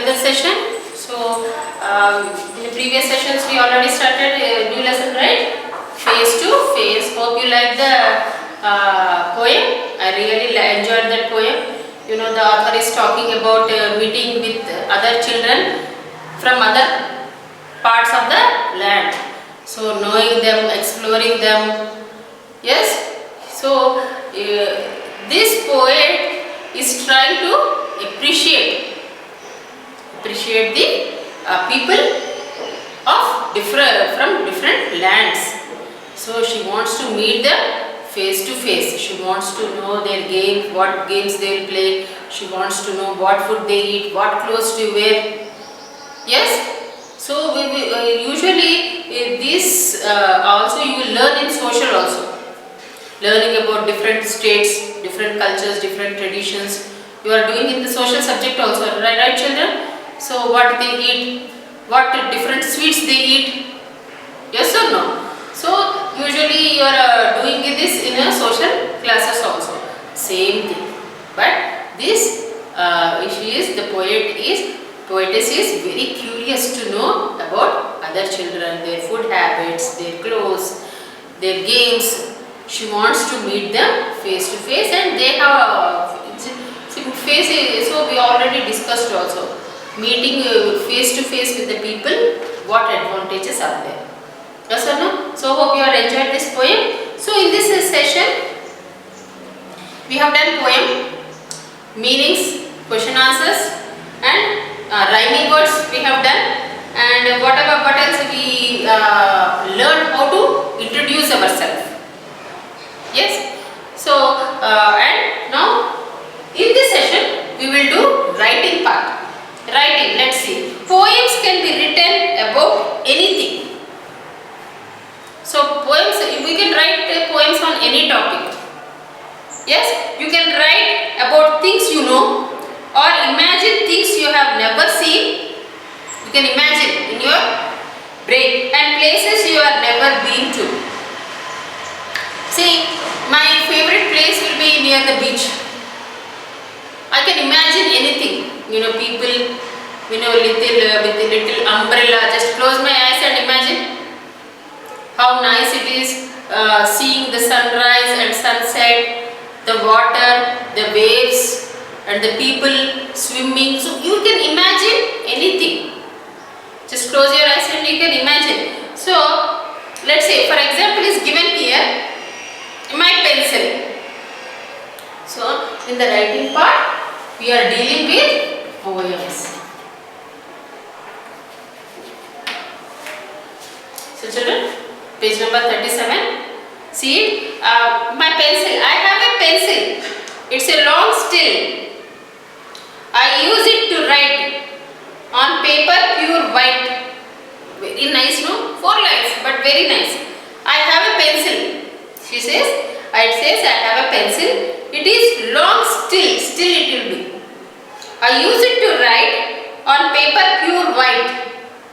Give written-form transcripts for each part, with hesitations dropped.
the session. So in the previous sessions we already started a new lesson, right? Face to face. Hope you like the poem. I really enjoyed that poem. You know, the author is talking about meeting with other children from other parts of the land. So knowing them, exploring them. Yes. So this poet is trying to appreciate the people of from different lands. So she wants to meet them face to face. She wants to know their game, what games they will play. She wants to know what food they eat, what clothes to wear. Yes. So usually this also you will learn in social also. Learning about different states, different cultures, different traditions. You are doing in the social subject also, right children? So what they eat, what different sweets they eat, yes or no? So usually you are doing this in a social classes also, same thing. But this poetess is very curious to know about other children, their food habits, their clothes, their games. She wants to meet them face to face, and they have face. So we already discussed also. Meeting face to face with the people, what advantages are there? Yes or no? So hope you have enjoyed this poem. So in this session, we have done poem, meanings, question answers, and rhyming words we have done. And what else we learned how to introduce ourselves. Yes. So and now in this session we will do writing part. Writing, let's see. Poems can be written about anything. So poems, we can write poems on any topic. Yes, you can write about things you know, or imagine things you have never seen. You can imagine in your brain, and places you have never been to. See, my favorite place will be near the beach. I can imagine anything. You know, people, with a little umbrella, just close my eyes and imagine how nice it is seeing the sunrise and sunset, the water, the waves, and the people swimming. So you can imagine anything. Just close your eyes and you can imagine. So let's say, for example, is given here my pencil. So in the writing part, we are dealing with poems. So children, page number 37. See it? My pencil. I have a pencil. It's a long still. I use it to write on paper pure white. Very nice, no? 4 lines, but very nice. I have a pencil. She says, it says I have a pencil. It is long still. Still it will be. I use it to write on paper pure white.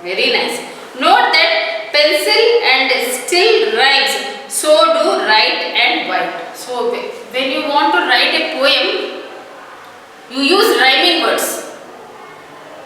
Very nice. Note that pencil and still rhymes. So do write and white. So when you want to write a poem, you use rhyming words.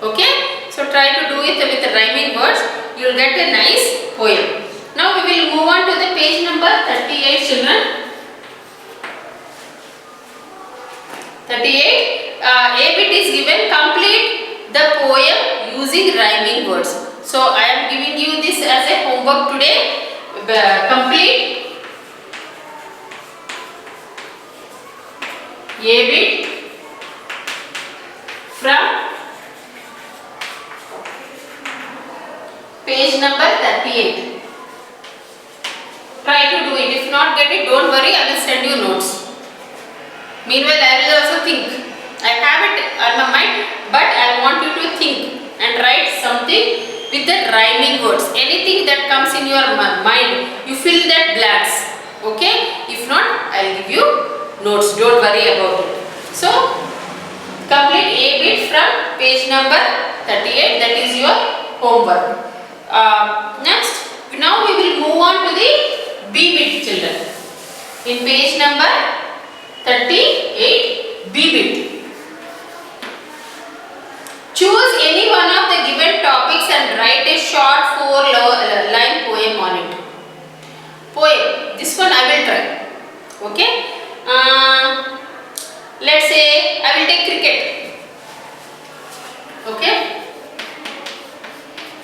Okay? So try to do it with the rhyming words. You will get a nice poem. Now we will move on to the page number 38, children. 38. A bit is given. Complete the poem using rhyming words. So I am giving you this as a homework today. Complete a bit from page number 38. Try to do it. If not get it, don't worry. I will send you notes. Meanwhile, I will also think. I have it on my mind, but I want you to think and write something with the rhyming words. Anything that comes in your mind, you fill that blanks. Okay? If not, I will give you notes. Don't worry about it. So, complete A bit from page number 38. That is your homework. Next, now we will move on to the B bit, children. In page number 38, B bit. Choose any short line poem on it. Poem. This one I will try. Okay. Let's say I will take cricket. Okay.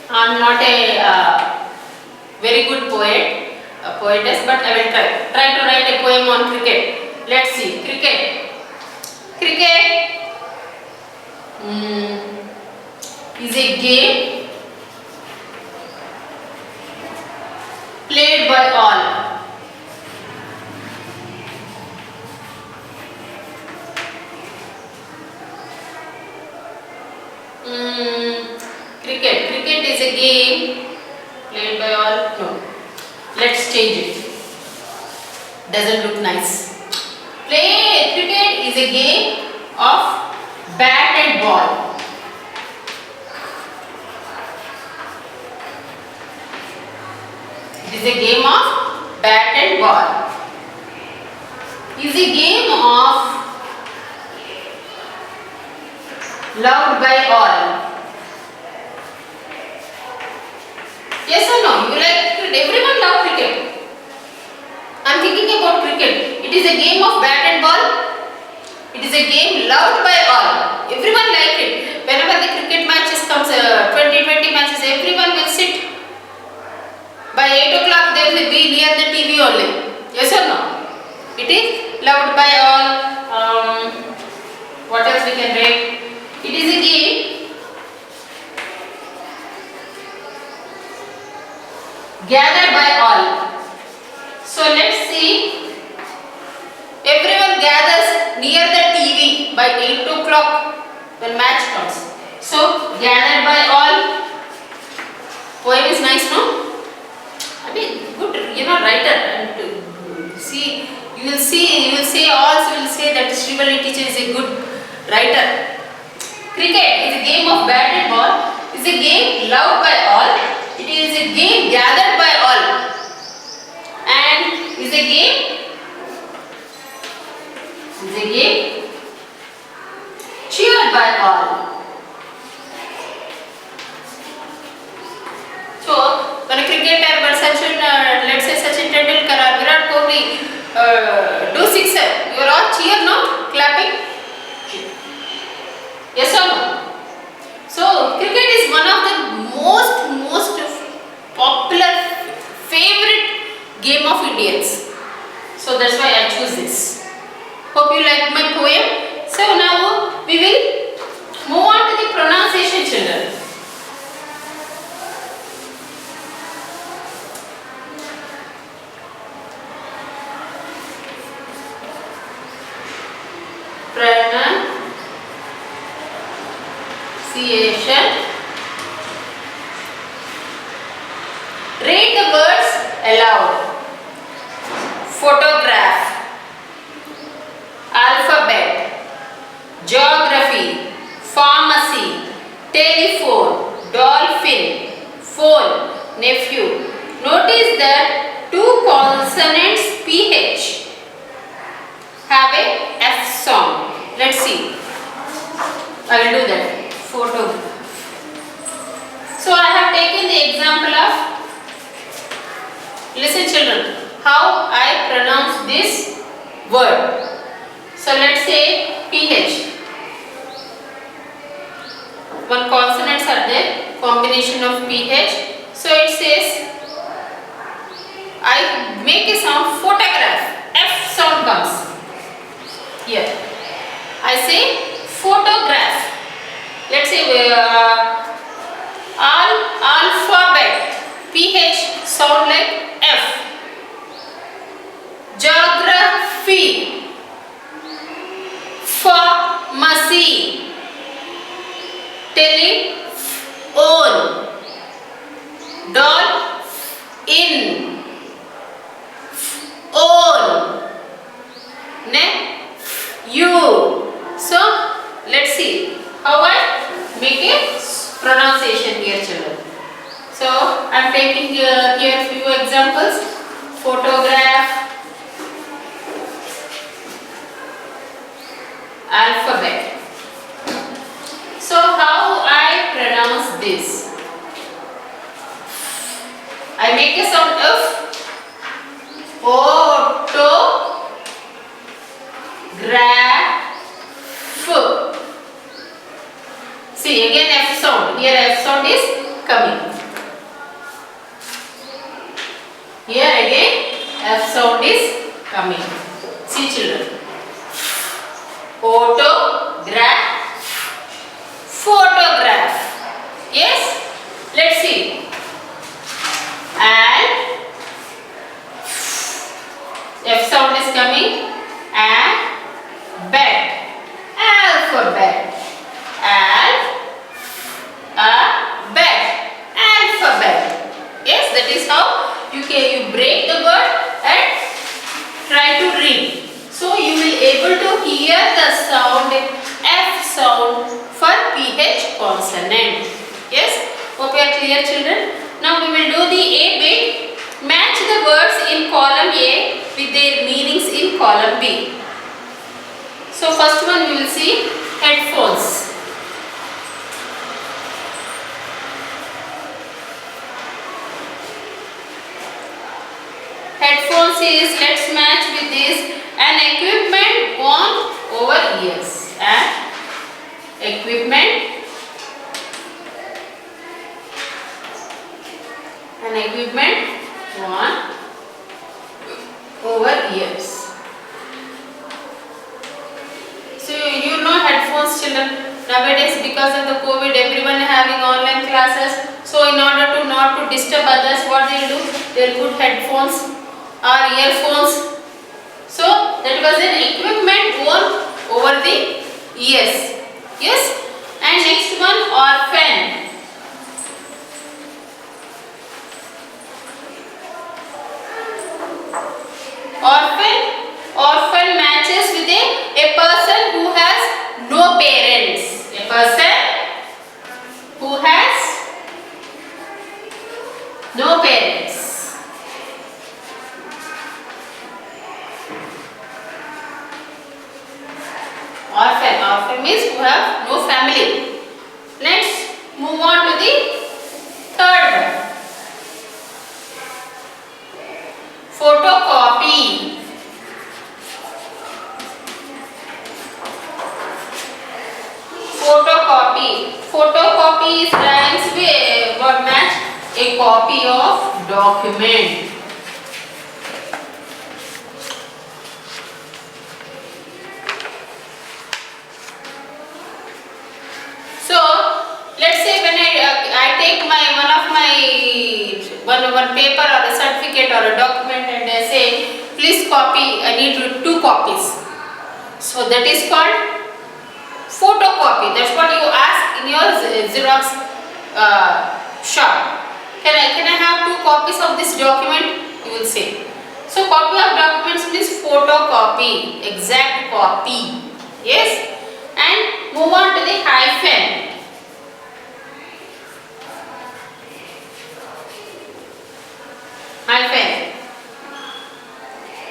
I am not a very good poetess, but I will try to write a poem on cricket. Let's see. Cricket. Cricket is a game played by all. Cricket is a game played by all. No, let's change it. Doesn't look nice. Cricket is a game of bat and ball. It is a game of bat and ball. It is a game of loved by all. Yes or no? You like cricket? Everyone loves cricket. I am thinking about cricket. It is a game of bat and ball. It is a game loved by all. Everyone like it. Whenever the cricket matches comes, 2020 matches, everyone will sit. By 8 o'clock they will be near the TV only. Yes or no? It is loved by all. What else we can write? It is a game gathered by all. So let's see. Everyone gathers near the TV by 8 o'clock when match comes. So gathered by all. Poem is nice, no? I mean, good, writer. And see, you will say that Srivali teacher is a good writer. Cricket is a game of bat and ball. It is a game loved by all. It is a game gathered by all. And is a game cheered by all. So, when a cricketer, let's say Sachin Tendulkar or Virat Kohli do sixer, you are all cheer, no? Clapping? Yes or no? So, cricket is one of the most popular, favorite game of Indians. So, that's why I choose this. Hope you like my poem. So, now we will move on to the pronunciation, children. Pronunciation. Read the words aloud. Photograph, alphabet, geography, pharmacy, telephone, dolphin, phone, nephew. Notice that two consonants PH have a F sound. Let's see. I will do that. Photograph. So I have taken the example of, listen children, how I pronounce this word. So let's say PH. One consonants are there, combination of PH. So it says, I make a sound photograph. F sound comes here. I say photograph. Let's say alphabet. PH sound like F. Geography. Pharmacy. Telephone. Doll. In. Own. You. So let's see how I make a pronunciation here, children. So I am taking here few examples. sound of photograph. See again F sound. Here F sound is coming. Here again F sound is coming. See children. Photograph. Photograph. Yes. Let's see. And F sound is coming. And bed. Alphabet. Bed. Alphabet. Yes, that is how you break the word and try to read. So you will able to hear the sound F sound for PH consonant. Yes, hope you are clear children. Now we will do the A bit. Match the words in column A with their meanings in column B. So first one we will see headphones. Headphones is, let's match with this, an equipment worn over ears. An equipment worn over ears. So you know headphones children. Nowadays because of the COVID everyone having online classes. So in order to not to disturb others, what they will do? They will put headphones or earphones. So that was an equipment worn over the ears. Yes. And next one orphan. Orphan matches with a person who has no parents. A person who has no parents. Orphan means who have no family. Let's move on to the third one. Photocopy. Photocopy is rhymes with what match? A copy of document. So let's say when I take one paper or a certificate or a document and I say please copy, I need 2 copies. So that is called photocopy. That's what you ask in your Xerox shop. Can I have 2 copies of this document? You will say. So copy of documents means photocopy, exact copy. Yes. And move on to the hyphen.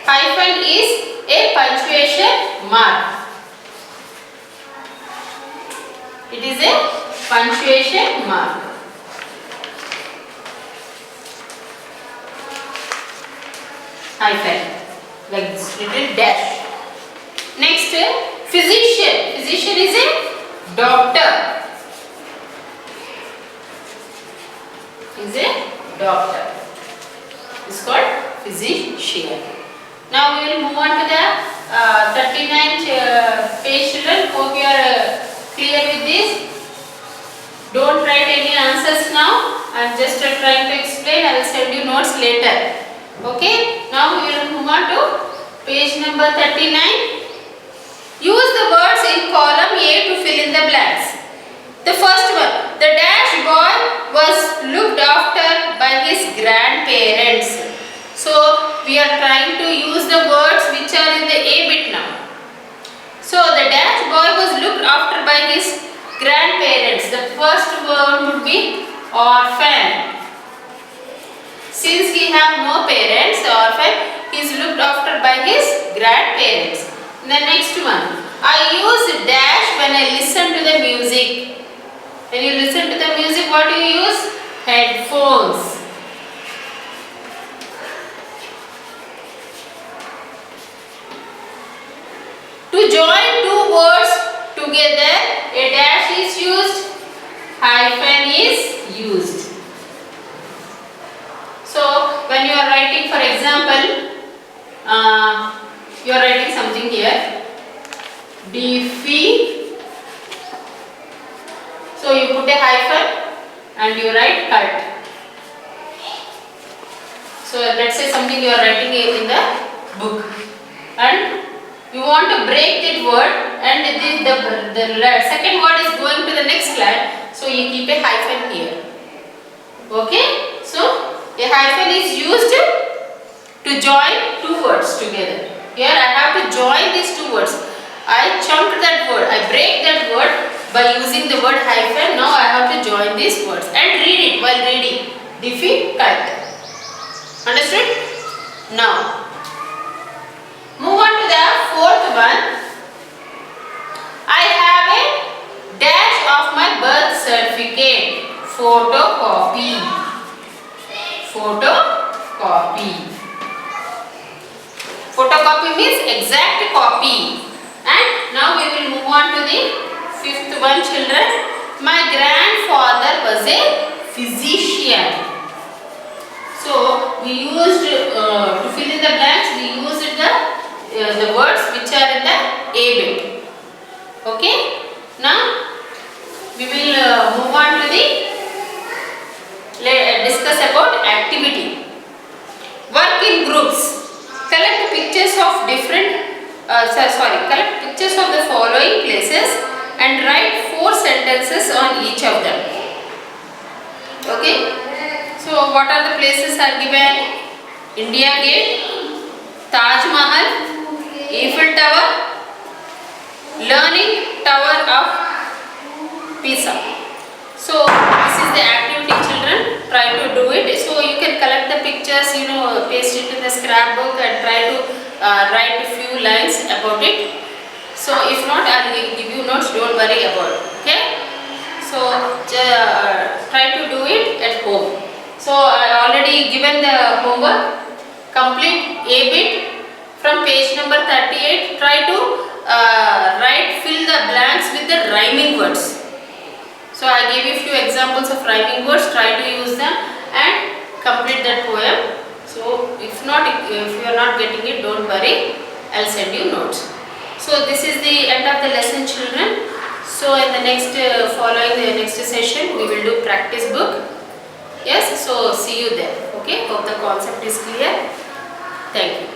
Hyphen is a punctuation mark. It is a punctuation mark. Hyphen, like this little dash. Next, physician. Physician is a doctor. Is a doctor. It's called physician. Now we will move on to the 39th page children. Hope you are clear with this. Don't write any answers now. I am just trying to explain. I will send you notes later. Okay. Now we will move on to page number 39. Use the words in column A to fill in the blanks. The first one. The dash boy was looked after by his grandparents. So we are trying to use the words which are in the A bit now. So the dash boy was looked after by his grandparents. The first word would be orphan. Since he have no parents, orphan, he is looked after by his grandparents. The next one. I use dash when I listen to the music. When you listen to the music, what do you use? Headphones. hyphen is used. So when you are writing, for example, you are writing something here, Diffie. So you put a hyphen and you write cult. So let's say something you are writing in the book and you want to break that word, and the second word is going to the next line, so you keep a hyphen here. Okay? So a hyphen is used to join two words together. Here I have to join these two words. I chunked that word, I break that word by using the word hyphen. Now I have to join these words and read it while reading. Difficult. Understood? Now move on to the fourth one. I have a dash of my birth certificate. Photocopy. Photocopy. Photocopy means exact copy. And now we will move on to the fifth one, children. My grandfather was a physician. So we used to fill in the blanks, we used the words which are in the A bit. Okay? Now we will move on to the discuss about activity. Work in groups. Collect pictures of collect pictures of the following places and write 4 sentences on each of them. Okay? So what are the places are given? India Gate, Taj Mahal, Eiffel Tower, Leaning Tower of Pisa. So this is the activity, children. Try to do it. So you can collect the pictures, paste it in the scrapbook and try to write a few lines about it. So if not, I will give you notes. Don't worry about it. Okay? So try to do it at home. So I already given the homework. Complete A bit from page number 38. Try to fill the blanks with the rhyming words. So I gave you few examples of rhyming words. Try to use them and complete that poem. So if you are not getting it, don't worry. I'll send you notes. So this is the end of the lesson, children. So in the next following the next session, we will do practice book. Yes, so see you there. Okay, hope the concept is clear. Thank you.